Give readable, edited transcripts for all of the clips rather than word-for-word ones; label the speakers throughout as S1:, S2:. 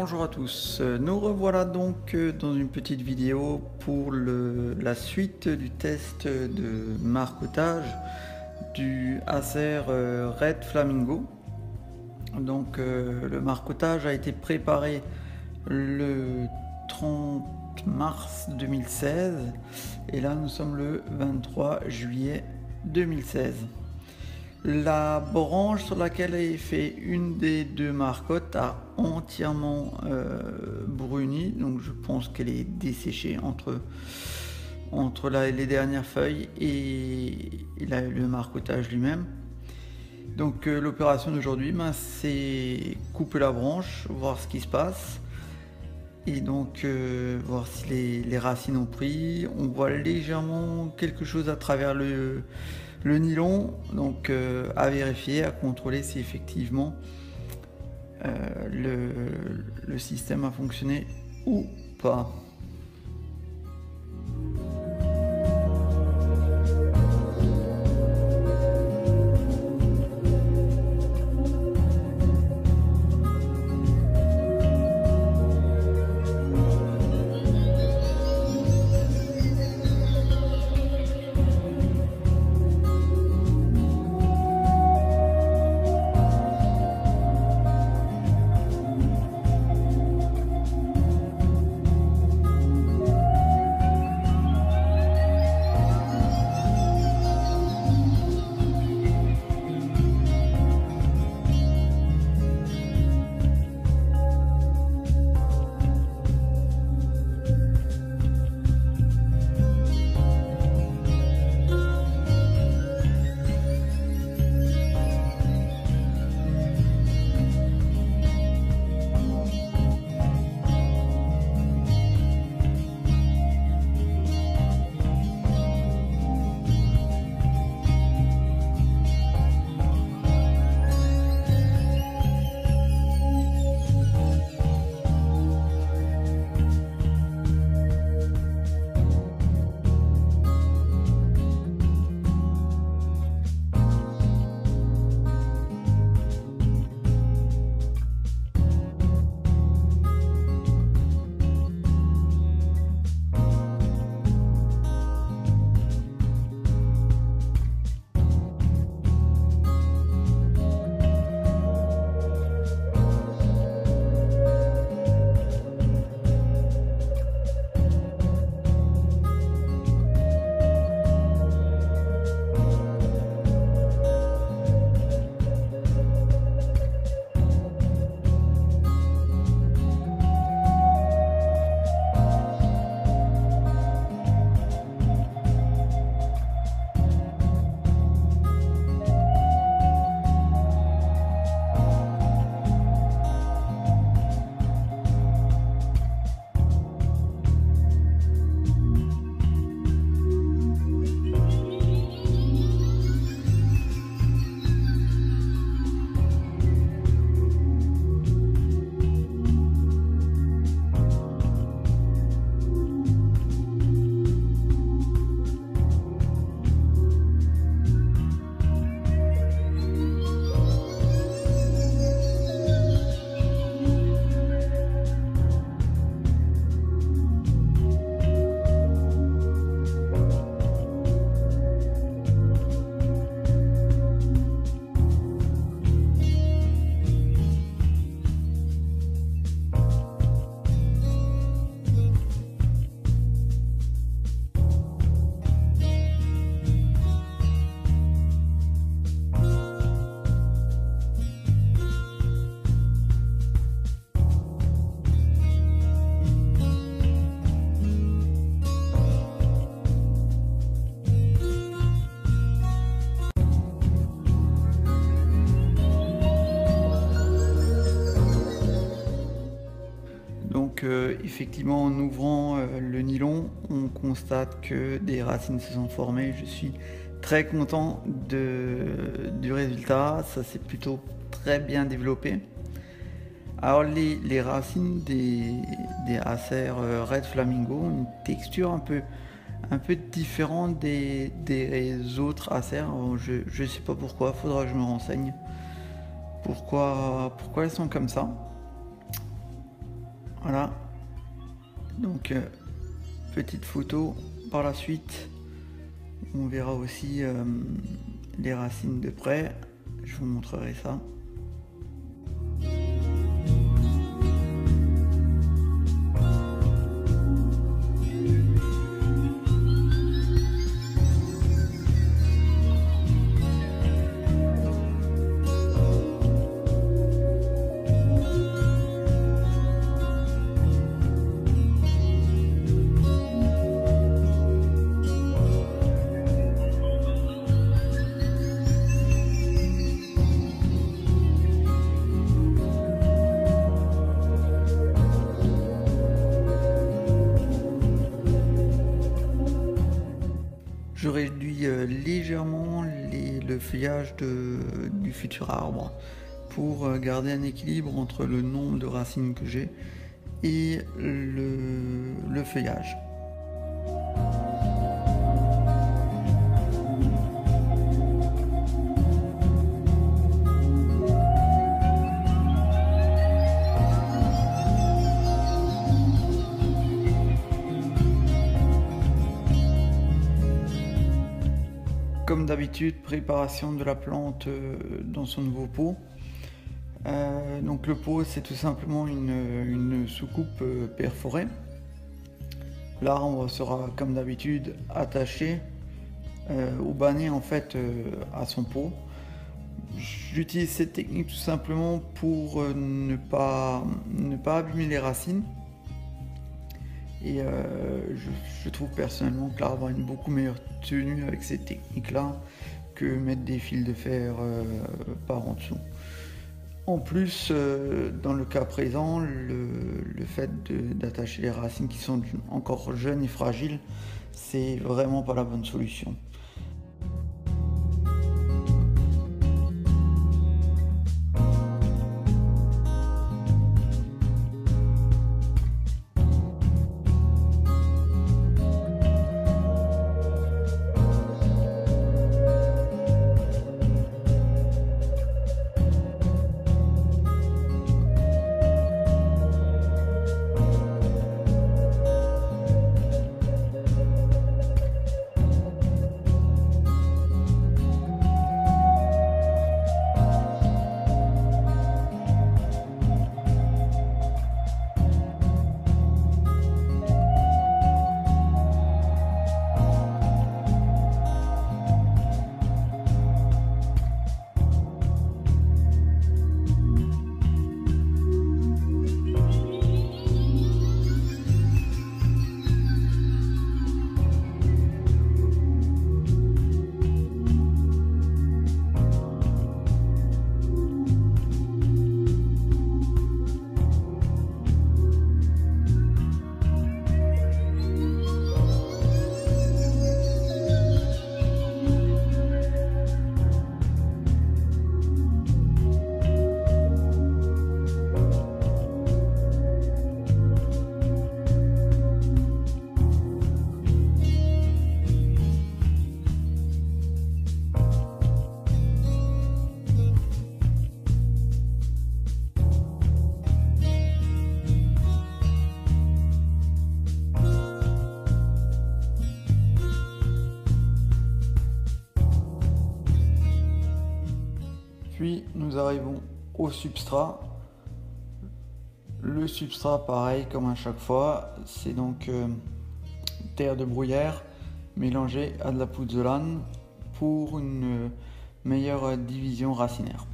S1: Bonjour à tous, nous revoilà donc dans une petite vidéo pour la suite du test de marcotage du Acer Red Flamingo. Donc le marcotage a été préparé le 30 mars 2016 et là nous sommes le 23 juillet 2016. La branche sur laquelle est fait une des deux marcottes a entièrement bruni, donc je pense qu'elle est desséchée entre les dernières feuilles et le marcotage lui-même. Donc l'opération d'aujourd'hui, c'est couper la branche, voir ce qui se passe et donc voir si les racines ont pris. On voit légèrement quelque chose à travers le nylon, donc à vérifier, à contrôler si effectivement le système a fonctionné ou pas. Donc effectivement, en ouvrant le nylon, on constate que des racines se sont formées. Je suis très content du résultat, ça s'est plutôt très bien développé. Alors les racines des Acer Red Flamingo ont une texture un peu différente des autres Acer. Je ne sais pas pourquoi, faudra que je me renseigne. Pourquoi elles sont comme ça. Voilà, donc petite photo. Par la suite, on verra aussi les racines de près. Je vous montrerai ça. Je réduis légèrement le feuillage du futur arbre pour garder un équilibre entre le nombre de racines que j'ai et le feuillage. Comme d'habitude, préparation de la plante dans son nouveau pot. Donc le pot, c'est tout simplement une soucoupe perforée. L'arbre sera comme d'habitude attaché au bannet en fait à son pot. J'utilise cette technique tout simplement pour ne pas abîmer les racines. Et je trouve personnellement que l'arbre a une beaucoup meilleure tenue avec cette technique-là que mettre des fils de fer par en dessous. En plus, dans le cas présent, le fait d'attacher les racines qui sont encore jeunes et fragiles, c'est vraiment pas la bonne solution. Puis nous arrivons au substrat. Le substrat, pareil comme à chaque fois, c'est donc terre de bruyère mélangée à de la pouzzolane pour une meilleure division racinaire.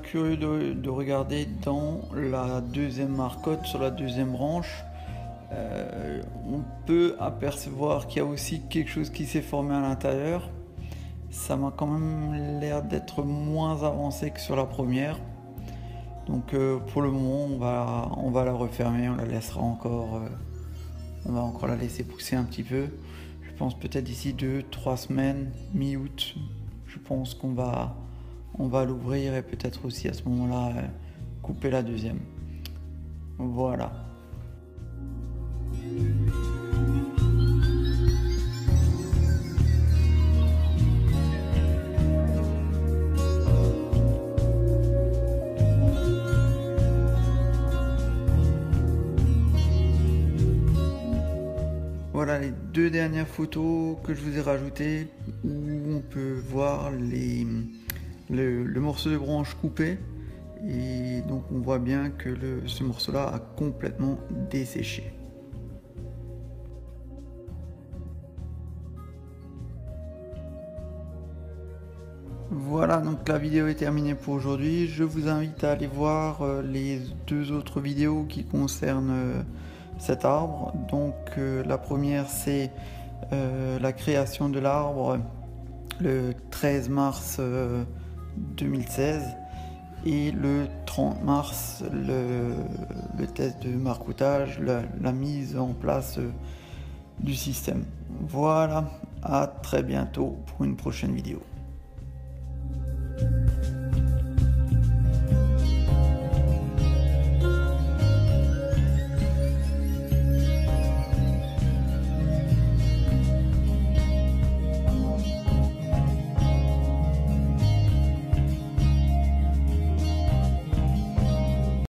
S1: curieux de regarder dans la deuxième marcotte, sur la deuxième branche. On peut apercevoir qu'il y a aussi quelque chose qui s'est formé à l'intérieur. Ça m'a quand même l'air d'être moins avancé que sur la première. Donc pour le moment on va la refermer, on la laissera encore, on va encore la laisser pousser un petit peu. Je pense peut-être d'ici 2-3 semaines, mi-août, je pense qu'on va l'ouvrir et peut-être aussi à ce moment-là couper la deuxième. Voilà. Voilà les deux dernières photos que je vous ai rajoutées où on peut voir le morceau de branche coupé, et donc on voit bien que ce morceau-là a complètement desséché. Voilà, donc la vidéo est terminée pour aujourd'hui. Je vous invite à aller voir les deux autres vidéos qui concernent cet arbre. Donc la première, c'est la création de l'arbre le 13 mars 2016 et le 30 mars le test de marcoutage, la mise en place du système. Voilà, à très bientôt pour une prochaine vidéo.